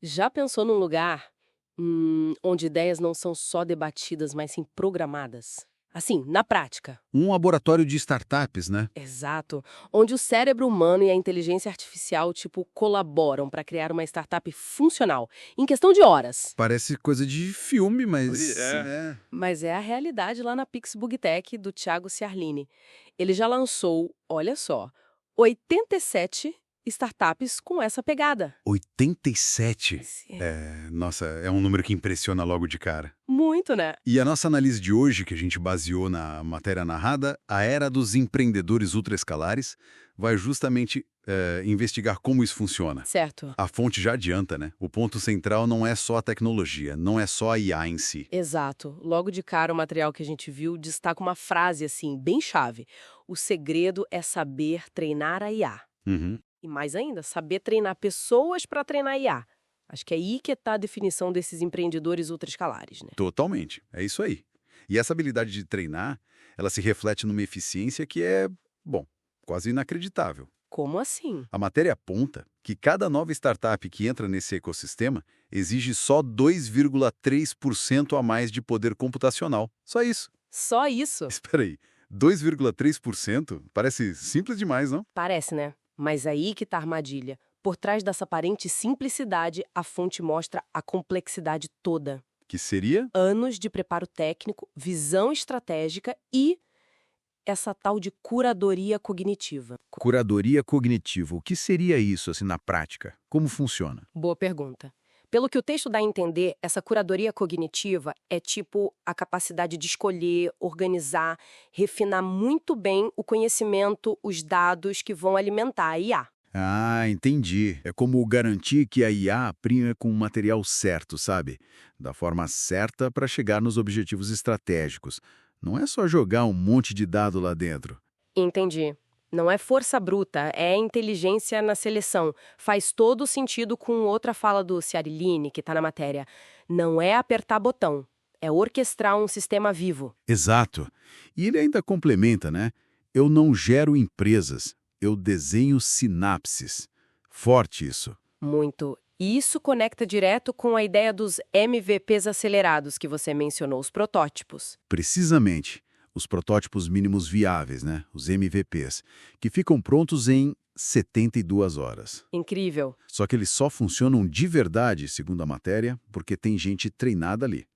Já pensou num lugar onde ideias não são só debatidas, mas sim programadas? Assim, na prática. Um laboratório de startups, né? Exato. Onde o cérebro humano e a inteligência artificial, tipo, colaboram para criar uma startup funcional, em questão de horas. Parece coisa de filme, mas Mas é a realidade lá na Pix Bugtech do Thiago Ciarlini. Ele já lançou, olha só, 87 startups com essa pegada. 87. Sim. Nossa, é um número que impressiona logo de cara. Muito, né? E a nossa análise de hoje, que a gente baseou na matéria narrada, a era dos empreendedores ultraescalares, vai justamente investigar como isso funciona. Certo. A fonte já adianta, né? O ponto central não é só a tecnologia, não é só a IA em si. Exato. Logo de cara, o material que a gente viu destaca uma frase assim, bem chave. O segredo é saber treinar a IA. Uhum. E mais ainda, saber treinar pessoas para treinar a IA. Acho que é aí que está a definição desses empreendedores ultraescalares, né? Totalmente, é isso aí. E essa habilidade de treinar, ela se reflete numa eficiência que é, bom, quase inacreditável. Como assim? A matéria aponta que cada nova startup que entra nesse ecossistema exige só 2,3% a mais de poder computacional. Só isso. Só isso? Espera aí, 2,3%? Parece simples demais, não? Parece, né? Mas aí que tá a armadilha. Por trás dessa aparente simplicidade, a fonte mostra a complexidade toda. Que seria? Anos de preparo técnico, visão estratégica e essa tal de curadoria cognitiva. Curadoria cognitiva, o que seria isso, assim, na prática? Como funciona? Boa pergunta. Pelo que o texto dá a entender, essa curadoria cognitiva é tipo a capacidade de escolher, organizar, refinar muito bem o conhecimento, os dados que vão alimentar a IA. Ah, entendi. É como garantir que a IA prima com o material certo, sabe? Da forma certa para chegar nos objetivos estratégicos. Não é só jogar um monte de dado lá dentro. Entendi. Não é força bruta, é inteligência na seleção. Faz todo sentido com outra fala do Ciarlini, que está na matéria. Não é apertar botão, é orquestrar um sistema vivo. Exato. E ele ainda complementa, né? Eu não gero empresas, eu desenho sinapses. Forte isso. Muito. E isso conecta direto com a ideia dos MVPs acelerados que você mencionou, os protótipos. Precisamente, os protótipos mínimos viáveis, né? Os MVPs, que ficam prontos em 72 horas. Incrível. Só que eles só funcionam de verdade, segundo a matéria, porque tem gente treinada ali.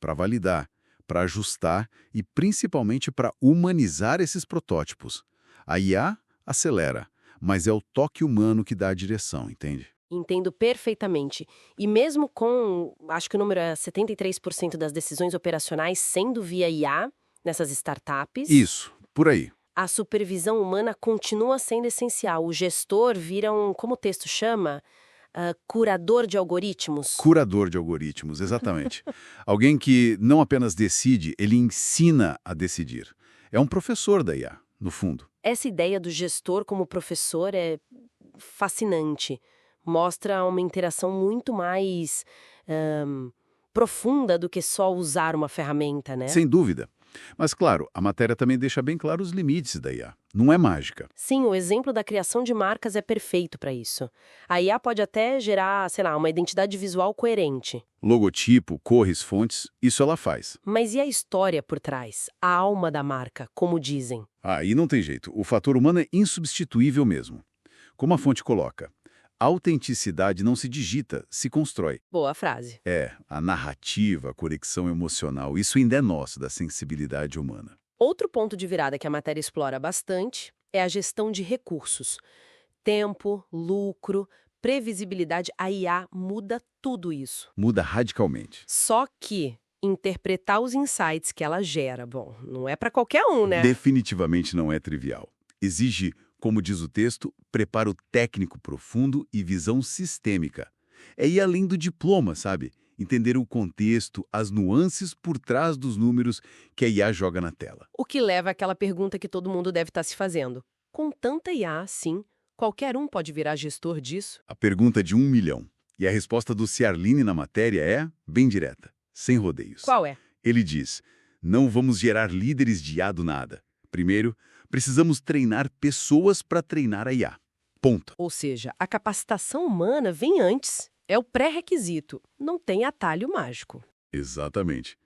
Para validar, para ajustar e principalmente para humanizar esses protótipos. A IA acelera, mas é o toque humano que dá a direção, entende? Entendo perfeitamente. E mesmo com, acho que o número é 73% das decisões operacionais sendo via IA nessas startups, Isso, por aí. a supervisão humana continua sendo essencial. O gestor vira como o texto chama, curador de algoritmos. Curador de algoritmos, exatamente. Alguém que não apenas decide, ele ensina a decidir. É um professor da IA, no fundo. Essa ideia do gestor como professor é fascinante. Mostra uma interação muito mais profunda do que só usar uma ferramenta, né? Sem dúvida. Mas, claro, a matéria também deixa bem claro os limites da IA. Não é mágica. Sim, o exemplo da criação de marcas é perfeito para isso. A IA pode até gerar, sei lá, uma identidade visual coerente. Logotipo, cores, fontes, isso ela faz. Mas e a história por trás? A alma da marca, como dizem? Aí não tem jeito. O fator humano é insubstituível mesmo. Como a fonte coloca, a autenticidade não se digita, se constrói. Boa frase. A narrativa, a conexão emocional, isso ainda é nosso, da sensibilidade humana. Outro ponto de virada que a matéria explora bastante é a gestão de recursos. Tempo, lucro, previsibilidade, a IA muda tudo isso. Muda radicalmente. Só que interpretar os insights que ela gera, bom, não é para qualquer um, né? Definitivamente não é trivial. Exige, como diz o texto, preparo técnico profundo e visão sistêmica. É ir além do diploma, sabe? Entender o contexto, as nuances por trás dos números que a IA joga na tela. O que leva àquela pergunta que todo mundo deve estar se fazendo. Com tanta IA, sim, qualquer um pode virar gestor disso? A pergunta de 1 milhão. E a resposta do Ciarlini na matéria é bem direta, sem rodeios. Qual é? Ele diz, não vamos gerar líderes de IA do nada. Primeiro, precisamos treinar pessoas para treinar a IA. Ponto. Ou seja, a capacitação humana vem antes. É o pré-requisito. Não tem atalho mágico. Exatamente.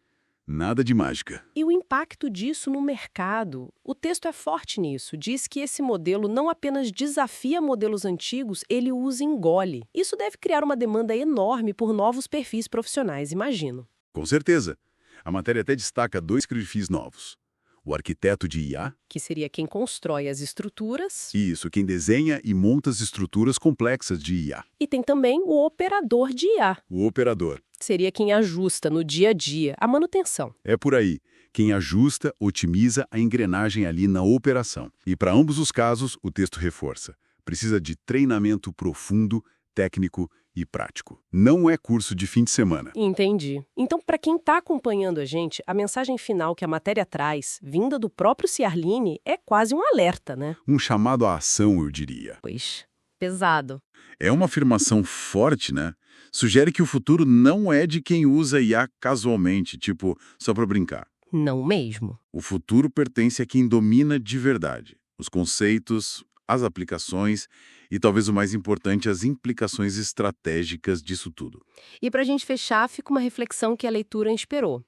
Nada de mágica. E o impacto disso no mercado? O texto é forte nisso. Diz que esse modelo não apenas desafia modelos antigos, ele os engole. Isso deve criar uma demanda enorme por novos perfis profissionais, imagino. Com certeza. A matéria até destaca 2 perfis novos. O arquiteto de IA, Que seria quem constrói as estruturas, isso, quem desenha e monta as estruturas complexas de IA. e tem também o operador de IA, O operador. que seria quem ajusta no dia a dia a manutenção. É por aí. Quem ajusta, otimiza a engrenagem ali na operação. E para ambos os casos, o texto reforça. Precisa de treinamento profundo, técnico e prático. Não é curso de fim de semana. Entendi. Então, para quem está acompanhando a gente, a mensagem final que a matéria traz, vinda do próprio Ciarline, é quase um alerta, né? Um chamado à ação, eu diria. Pois, pesado. É uma afirmação forte, né? Sugere que o futuro não é de quem usa IA casualmente, tipo, só para brincar. Não mesmo. O futuro pertence a quem domina de verdade os conceitos, as aplicações e, talvez o mais importante, as implicações estratégicas disso tudo. E para a gente fechar, fica uma reflexão que a leitura inspirou.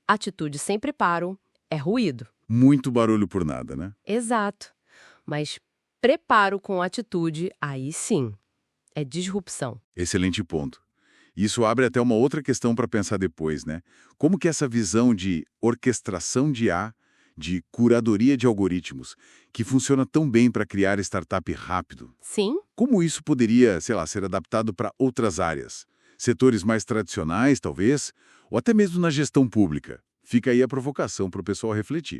Atitude sem preparo é ruído. Muito barulho por nada, né? Exato. Mas preparo com atitude, aí sim, é disrupção. Excelente ponto. Isso abre até uma outra questão para pensar depois, né? Como que essa visão de orquestração de IA, de curadoria de algoritmos, que funciona tão bem para criar startup rápido, Sim, como isso poderia, sei lá, ser adaptado para outras áreas? Setores mais tradicionais, talvez, ou até mesmo na gestão pública? Fica aí a provocação para o pessoal refletir.